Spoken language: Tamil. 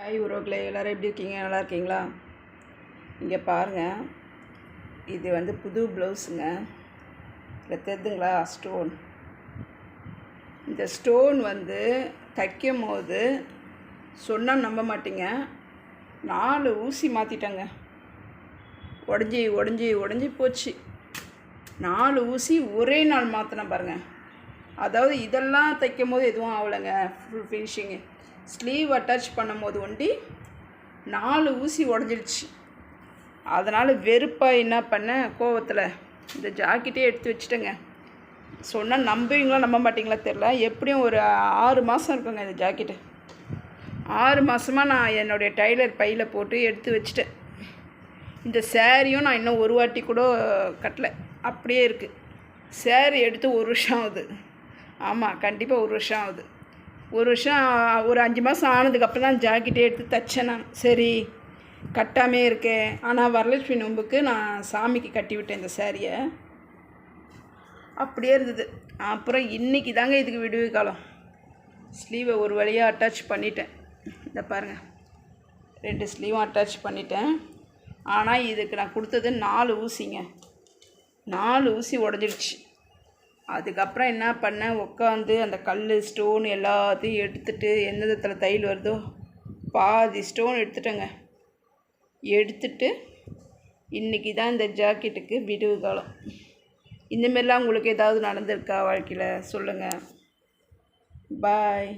ஹாய் உறவுகளே, எல்லோரும் எப்படி இருக்கீங்க? நல்லா இருக்கீங்களா? இங்கே பாருங்கள், இது புது ப்ளவுஸுங்க. இதில் தெரியுதுங்களா ஸ்டோன்? இந்த ஸ்டோன் தைக்கும் போது சொன்னால் நம்ப மாட்டீங்க, 4 ஊசி மாற்றிட்டேங்க. உடஞ்சி போச்சு. 4 ஊசி ஒரே நாள் மாற்றினேன் பாருங்கள். அதாவது இதெல்லாம் தைக்கும் போது எதுவும் ஆகலைங்க. ஃபுல் ஃபினிஷிங்கு ஸ்லீவ் அட்டாச் பண்ணும்போது 4 ஊசி உடஞ்சிடுச்சு. அதனால் வெறுப்பாக என்ன பண்ணேன், கோவத்தில் இந்த ஜாக்கெட்டே எடுத்து வச்சுட்டேங்க. சொன்னால் நம்புவீங்களா நம்ப மாட்டிங்களா தெரில, எப்படியும் ஒரு 6 மாதம் இருக்குங்க இந்த ஜாக்கெட்டு. 6 மாதமாக நான் என்னுடைய டைலர் பையில் போட்டு எடுத்து வச்சுட்டேன். இந்த சேரீயும் நான் இன்னும் ஒரு வாட்டி கூட கட்டலை, அப்படியே இருக்குது. சேரீ எடுத்து 1 வருஷம் ஆகுது. ஆமாம், கண்டிப்பாக 1 வருஷம் ஆகுது. 1 வருஷம் ஒரு 5 மாதம் ஆனதுக்கப்புறம் தான் ஜாக்கெட்டே எடுத்து தைச்சேன் நான். சரி கட்டாமே இருக்கேன். ஆனால் வரலட்சுமி நோம்புக்கு நான் சாமிக்கு கட்டி விட்டேன் இந்த சேரீயை. அப்படியே இருந்தது. அப்புறம் இன்றைக்கி தாங்க இதுக்கு விடுவி காலம். ஸ்லீவை ஒரு வழியாக அட்டாச் பண்ணிட்டேன். இதை பாருங்கள், 2 ஸ்லீவும் அட்டாச் பண்ணிட்டேன். ஆனால் இதுக்கு நான் கொடுத்தது 4 ஊசிங்க. 4 ஊசி உடஞ்சிடுச்சு. அதுக்கப்புறம் என்ன பண்ணேன், உட்காந்து அந்த கல் ஸ்டோன் எல்லாத்தையும் எடுத்துகிட்டு எந்த இடத்துல தையல் வருதோ பாதி ஸ்டோன் எடுத்துட்டேங்க. எடுத்துட்டு இன்றைக்கி தான் இந்த ஜாக்கெட்டுக்கு விடுவு காலம். இந்தமாரிலாம் உங்களுக்கு ஏதாவது நடந்திருக்கா வாழ்க்கையில்? சொல்லுங்கள். பாய்.